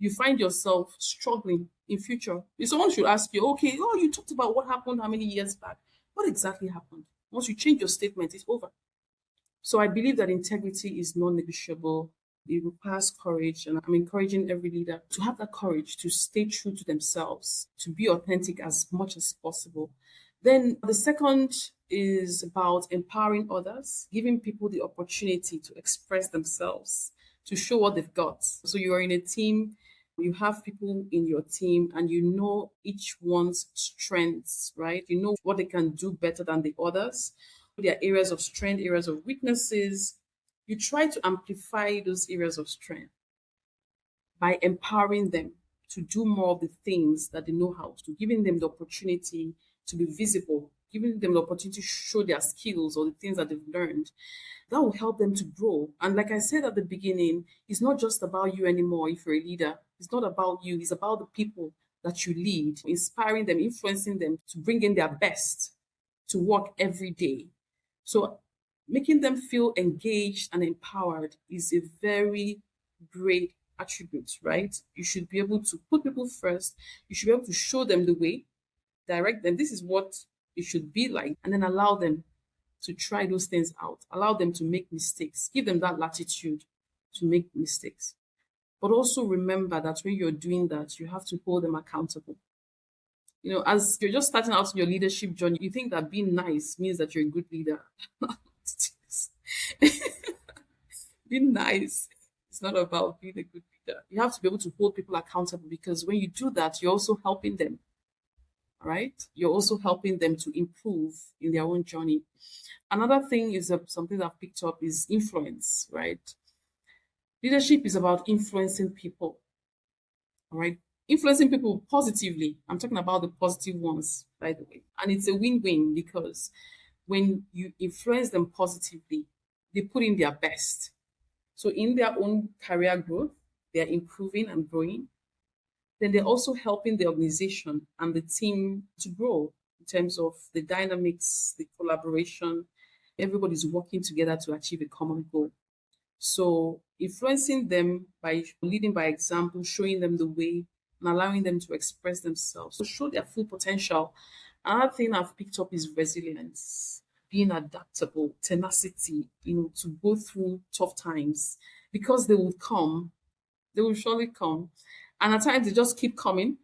you find yourself struggling in future. If someone should ask you, okay, oh, you talked about what happened how many years back? What exactly happened? Once you change your statement, it's over. So I believe that integrity is non-negotiable. It requires courage, and I'm encouraging every leader to have that courage to stay true to themselves, to be authentic as much as possible. Then the second is about empowering others, giving people the opportunity to express themselves, to show what they've got. So you are in a team, you have people in your team, and you know each one's strengths, right? You know what they can do better than the others, their areas of strength, areas of weaknesses. You try to amplify those areas of strength by empowering them to do more of the things that they know how to, giving them the opportunity to be visible, giving them the opportunity to show their skills or the things that they've learned. That will help them to grow. And like I said at the beginning, it's not just about you anymore if you're a leader. It's not about you, it's about the people that you lead, inspiring them, influencing them to bring in their best to work every day. So making them feel engaged and empowered is a very great attribute, right? You should be able to put people first. You should be able to show them the way, direct them. This is what it should be like, and then allow them to try those things out. Allow them to make mistakes. Give them that latitude to make mistakes. But also remember that when you're doing that, you have to hold them accountable. As you're just starting out in your leadership journey, you think that being nice means that you're a good leader. Being nice, it's not about being a good leader. You have to be able to hold people accountable because when you do that, you're also helping them. All right? You're also helping them to improve in their own journey. Another thing is something that I've picked up is influence, right? Leadership is about influencing people. All right? Influencing people positively. I'm talking about the positive ones, by the way. And it's a win-win because when you influence them positively, they put in their best. So in their own career growth, they're improving and growing. Then they're also helping the organization and the team to grow in terms of the dynamics, the collaboration. Everybody's working together to achieve a common goal. So influencing them by leading by example, showing them the way, and allowing them to express themselves, to show their full potential. Another thing I've picked up is resilience, being adaptable, tenacity, to go through tough times because they will come, they will surely come. And at times they just keep coming,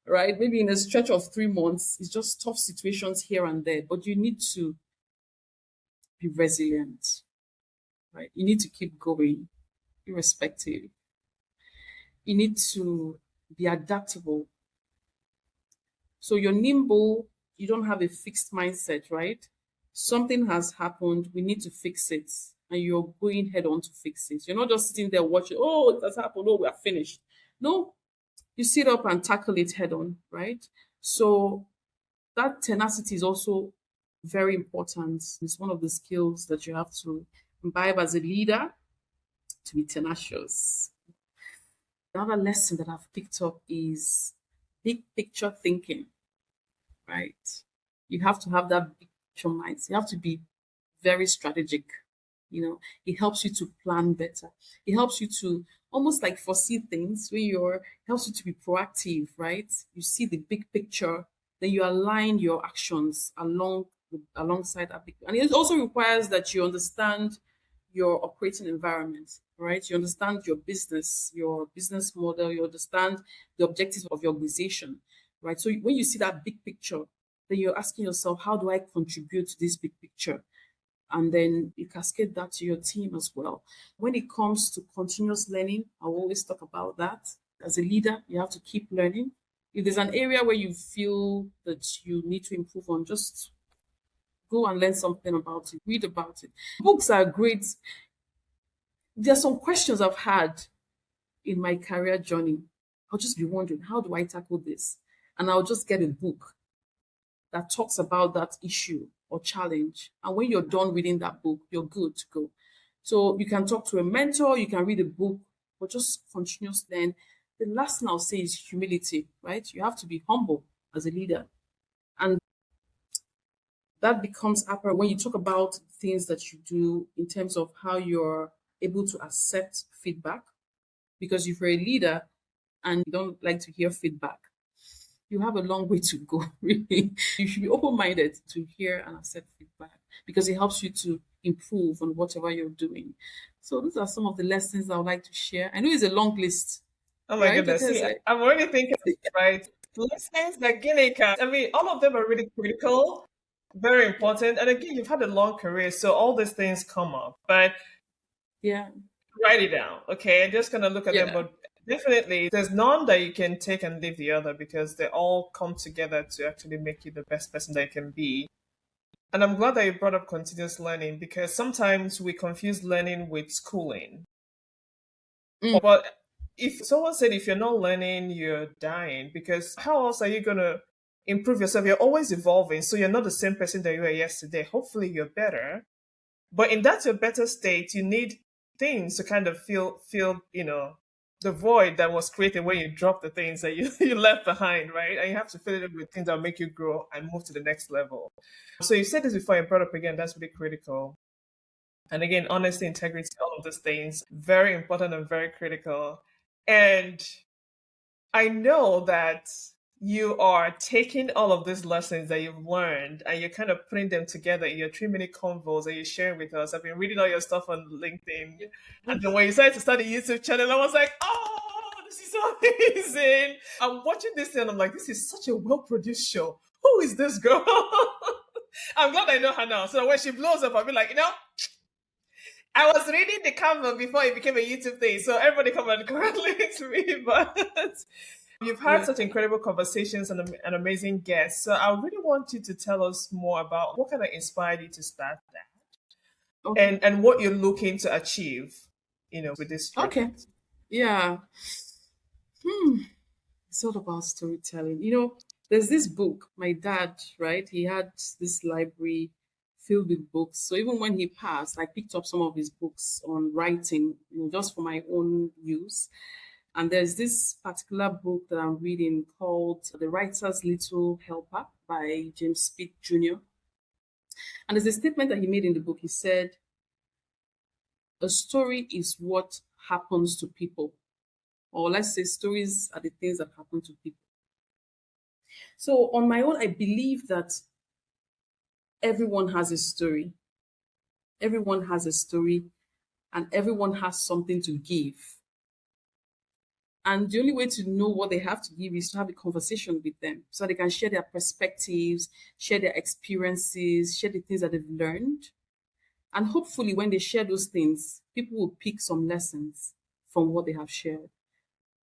right? Maybe in a stretch of 3 months, it's just tough situations here and there, but you need to be resilient, right? You need to keep going, irrespective. You need to be adaptable. So you're nimble, you don't have a fixed mindset, right? Something has happened, we need to fix it. And you're going head on to fix it. You're not just sitting there watching, oh, it has happened, oh, we are finished. No, you sit up and tackle it head on, right? So that tenacity is also very important. It's one of the skills that you have to imbibe as a leader, to be tenacious. Another lesson that I've picked up is big picture thinking, right? You have to have that big your minds. You have to be very strategic. It helps you to plan better. It helps you to almost like foresee things where helps you to be proactive, right? You see the big picture, then you align your actions alongside that big. And it also requires that you understand your operating environment, right? You understand your business model, you understand the objectives of your organization, right? So when you see that big picture, then you're asking yourself, how do I contribute to this big picture? And then you cascade that to your team as well. When it comes to continuous learning, I will always talk about that. As a leader, you have to keep learning. If there's an area where you feel that you need to improve on, just go and learn something about it, read about it. Books are great. There are some questions I've had in my career journey. I'll just be wondering, how do I tackle this? And I'll just get a book that talks about that issue or challenge. And when you're done reading that book, you're good to go. So you can talk to a mentor, you can read a book, but just continuous learn. The last thing I'll say is humility, right? You have to be humble as a leader. And that becomes apparent when you talk about things that you do in terms of how you're able to accept feedback. Because if you're a leader and you don't like to hear feedback, you have a long way to go, really. You should be open minded to hear and accept feedback because it helps you to improve on whatever you're doing. So, those are some of the lessons I would like to share. I know it's a long list, Oh my right? goodness. See, I'm already thinking, right? Lessons that Ginikanwa, I mean, all of them are really critical, very important. And again, you've had a long career, so all these things come up. But Yeah, write it down, okay? I'm just gonna look at them, yeah. but definitely there's none that you can take and leave the other because they all come together to actually make you the best person that you can be. And I'm glad that you brought up continuous learning because sometimes we confuse learning with schooling. Mm, But if someone said if you're not learning, you're dying, because how else are you gonna improve yourself? You're always evolving, so you're not the same person that you were yesterday. Hopefully you're better. But in that your better state, you need things to kind of feel, the void that was created when you dropped the things that you, you left behind, right? And you have to fill it up with things that make you grow and move to the next level. So you said this before, you brought up again, that's really critical. And again, honesty, integrity, all of those things, very important and very critical. And I know that you are taking all of these lessons that you've learned and you're kind of putting them together in your 3 minute convos that you're sharing with us. I've been reading all your stuff on LinkedIn. And then when you decided to start a YouTube channel, I was like, oh, this is so amazing. I'm watching this and I'm like, this is such a well produced show. Who is this girl? I'm glad I know her now. So when she blows up, I'll be like, I was reading the Canva before it became a YouTube thing, so everybody come and congratulate me. But you've had yeah. such incredible conversations and an amazing guest. So I really want you to tell us more about what kind of inspired you to start that Okay. and what you're looking to achieve, with this Okay. project. Yeah. It's all about storytelling. There's this book, my dad, right? He had this library filled with books. So even when he passed, I picked up some of his books on writing, just for my own use. And there's this particular book that I'm reading called The Writer's Little Helper by James Speed Jr. And there's a statement that he made in the book. He said, a story is what happens to people. Or let's say stories are the things that happen to people. So on my own, I believe that everyone has a story. Everyone has a story and everyone has something to give. And the only way to know what they have to give is to have a conversation with them so they can share their perspectives, share their experiences, share the things that they've learned. And hopefully, when they share those things, people will pick some lessons from what they have shared.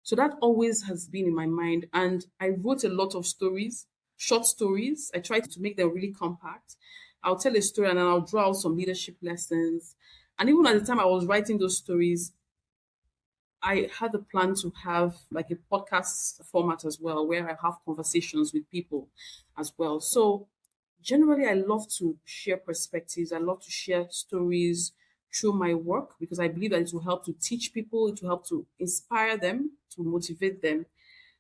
So that always has been in my mind. And I wrote a lot of stories, short stories. I tried to make them really compact. I'll tell a story and then I'll draw out some leadership lessons. And even at the time I was writing those stories, I had a plan to have like a podcast format as well, where I have conversations with people as well. So generally, I love to share perspectives. I love to share stories through my work because I believe that it will help to teach people, it will help to inspire them, to motivate them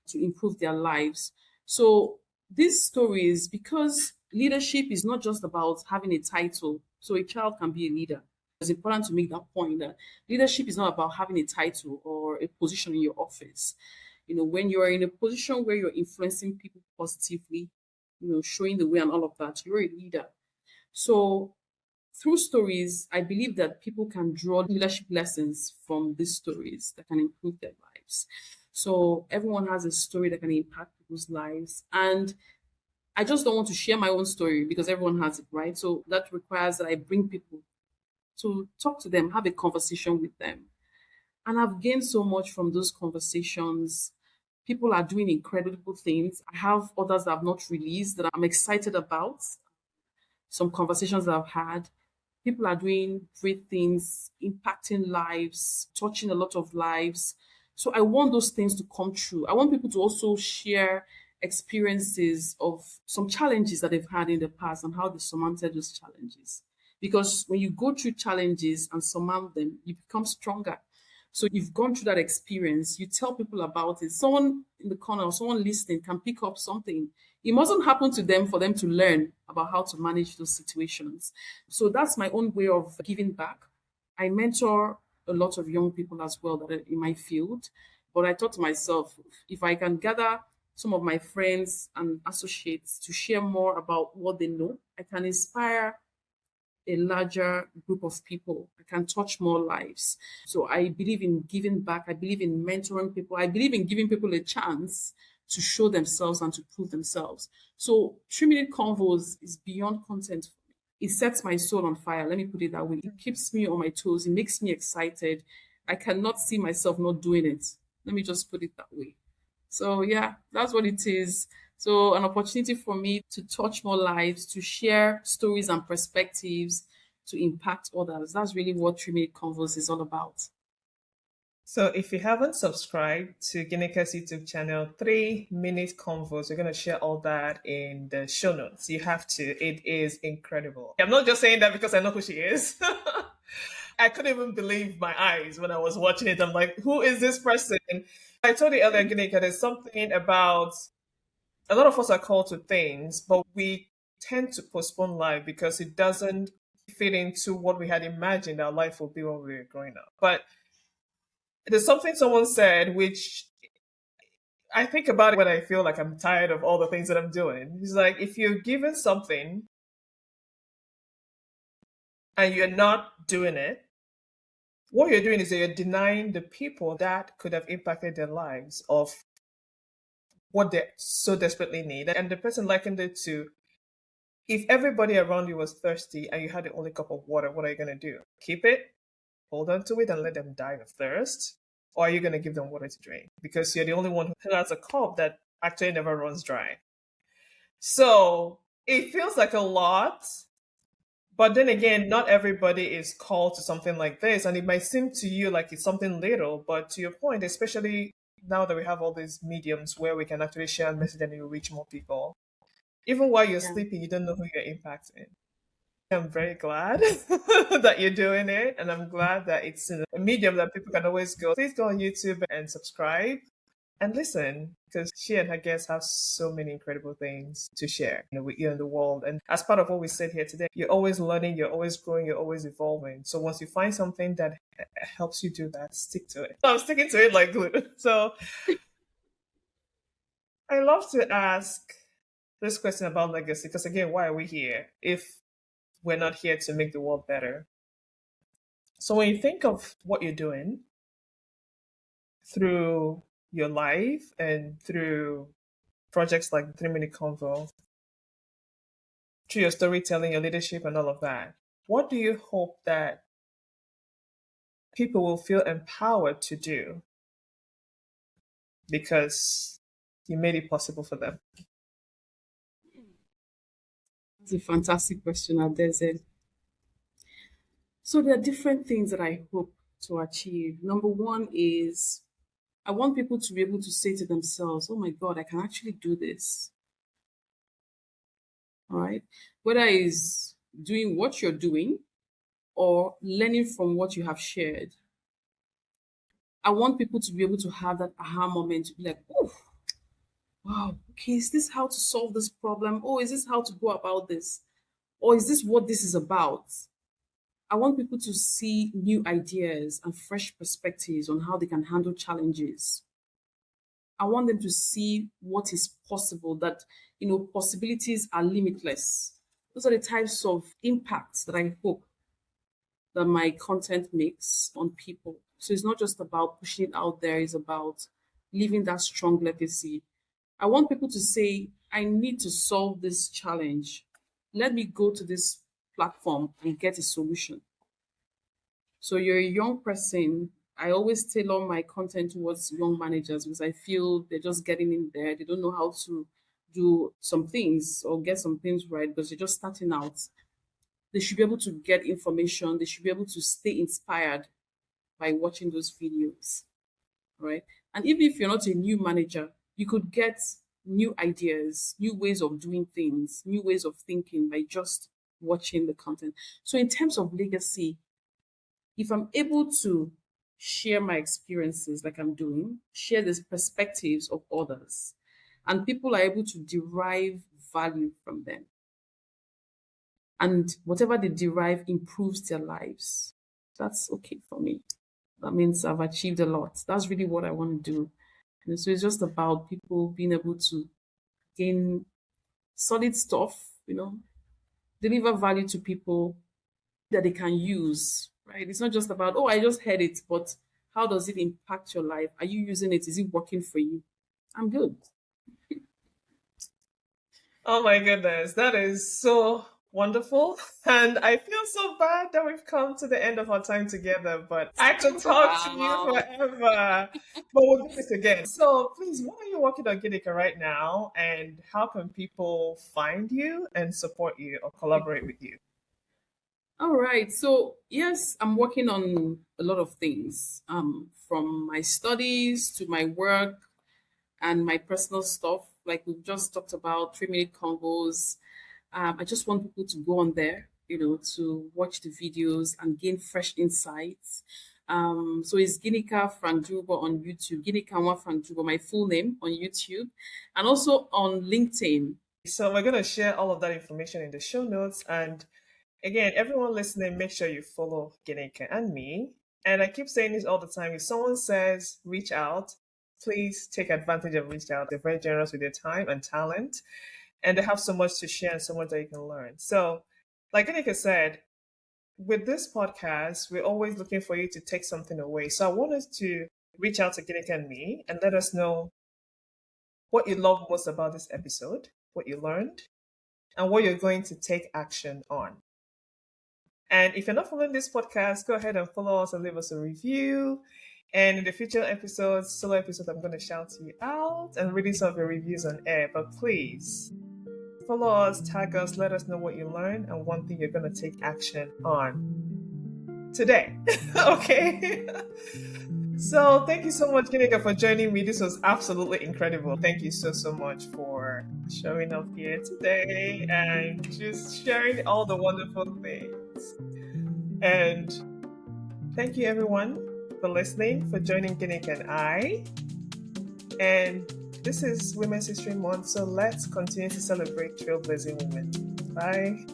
to improve their lives. So these stories, because leadership is not just about having a title, so a child can be a leader. It's important to make that point that leadership is not about having a title or a position in your office. When you're in a position where you're influencing people positively, showing the way and all of that, you're a leader. So through stories, I believe that people can draw leadership lessons from these stories that can improve their lives. So everyone has a story that can impact people's lives. And I just don't want to share my own story because everyone has it, right? So that requires that I bring people to talk to them, have a conversation with them. And I've gained so much from those conversations. People are doing incredible things. I have others that I've not released that I'm excited about. Some conversations that I've had. People are doing great things, impacting lives, touching a lot of lives. So I want those things to come true. I want people to also share experiences of some challenges that they've had in the past and how they surmounted those challenges. Because when you go through challenges and surmount them, you become stronger. So you've gone through that experience, you tell people about it. Someone in the corner or someone listening can pick up something. It mustn't happen to them for them to learn about how to manage those situations. So that's my own way of giving back. I mentor a lot of young people as well that are in my field. But I thought to myself, if I can gather some of my friends and associates to share more about what they know, I can inspire a larger group of people. I can touch more lives. So I believe in giving back. I believe in mentoring people. I believe in giving people a chance to show themselves and to prove themselves. So 3 minute convos is beyond content. It sets my soul on fire. Let me put it that way. It keeps me on my toes. It makes me excited. I cannot see myself not doing it. Let me just put it that way. So yeah, that's what it is. So an opportunity for me to touch more lives, to share stories and perspectives, to impact others. That's really what 3 minute convos is all about. So if you haven't subscribed to Ginika's YouTube channel, 3 minute convos, we're going to share all that in the show notes. You have to. It is incredible. I'm not just saying that because I know who she is. I couldn't even believe my eyes when I was watching it. I'm like, who is this person? I told you earlier, Ginika, there's something about a lot of us are called to things, but we tend to postpone life because it doesn't fit into what we had imagined our life would be when we were growing up. But there's something someone said which I think about it when I feel like I'm tired of all the things that I'm doing. It's like if you're given something and you're not doing it, what you're doing is that you're denying the people that could have impacted their lives of what they so desperately need. And the person likened it to if everybody around you was thirsty and you had the only cup of water, what are you going to do? Keep it, hold on to it, and let them die of thirst? Or are you going to give them water to drink? Because you're the only one who has a cup that actually never runs dry. So it feels like a lot. But then again, not everybody is called to something like this. And it might seem to you like it's something little, but to your point, especially now that we have all these mediums where we can actually share a message and it will reach more people. Even while you're Yeah. sleeping, you don't know who you're impacting. I'm very glad that you're doing it. And I'm glad that it's in a medium that people can always go. Please go on YouTube and subscribe and listen because she and her guests have so many incredible things to share with you in the world. And as part of what we said here today, you're always learning, you're always growing, you're always evolving. So once you find something that helps you do that, stick to it. So I'm sticking to it like glue. So I love to ask this question about legacy because again, why are we here if we're not here to make the world better? So when you think of what you're doing through your life and through projects like 3 minute convo, through your storytelling, your leadership, and all of that, what do you hope that people will feel empowered to do because you made it possible for them? That's a fantastic question, Adeze. So there are different things that I hope to achieve. Number one is I want people to be able to say to themselves, oh my God, I can actually do this. All right. Whether it's doing what you're doing or learning from what you have shared. I want people to be able to have that aha moment to be like, oh, wow, okay, is this how to solve this problem? Oh, is this how to go about this? Or is this what this is about? I want people to see new ideas and fresh perspectives on how they can handle challenges. I want them to see what is possible, that, possibilities are limitless. Those are the types of impacts that I hope that my content makes on people. So it's not just about pushing it out there, it's about leaving that strong legacy. I want people to say, I need to solve this challenge. Let me go to this platform and get a solution. So you're a young person. I always tailor my content towards young managers because I feel they're just getting in there. They don't know how to do some things or get some things right because they're just starting out. They should be able to get information. They should be able to stay inspired by watching those videos, right? And even if you're not a new manager, you could get new ideas, new ways of doing things, new ways of thinking by just watching the content. So, in terms of legacy, if I'm able to share my experiences like I'm doing, share the perspectives of others, and people are able to derive value from them, and whatever they derive improves their lives, that's okay for me. That means I've achieved a lot. That's really what I want to do. And so it's just about people being able to gain solid stuff, deliver value to people that they can use, right? It's not just about, oh, I just heard it, but how does it impact your life? Are you using it? Is it working for you? I'm good. Oh my goodness, that is so wonderful. And I feel so bad that we've come to the end of our time together, but I could talk to you Wow. forever. But we'll do this again. So please, what are you working on Ginika right now? And how can people find you and support you or collaborate with you? All right. So yes, I'm working on a lot of things, from my studies to my work and my personal stuff. Like we've just talked about 3 minute convos. I just want people to go on there, to watch the videos and gain fresh insights. So it's Ginika Frank-Durugbor on YouTube, Ginikanwa Frank-Durugbor, my full name on YouTube, and also on LinkedIn. So we're going to share all of that information in the show notes. And again, everyone listening, make sure you follow Ginika and me. And I keep saying this all the time. If someone says reach out, please take advantage of reach out. They're very generous with their time and talent, and they have so much to share and so much that you can learn. So, like Ginika said, with this podcast, we're always looking for you to take something away. So I want us to reach out to Ginika and me and let us know what you love most about this episode, what you learned, and what you're going to take action on. And if you're not following this podcast, go ahead and follow us and leave us a review. And in the future episodes, solo episodes, I'm going to shout you out and reading some of your reviews on air. But please follow us, tag us, let us know what you learned and one thing you're going to take action on today. Okay. So thank you so much, Ginika, for joining me. This was absolutely incredible. Thank you so, so much for showing up here today and just sharing all the wonderful things. And thank you, everyone, for listening, for joining Ginika and I. And this is Women's History Month, so let's continue to celebrate trailblazing women. Bye.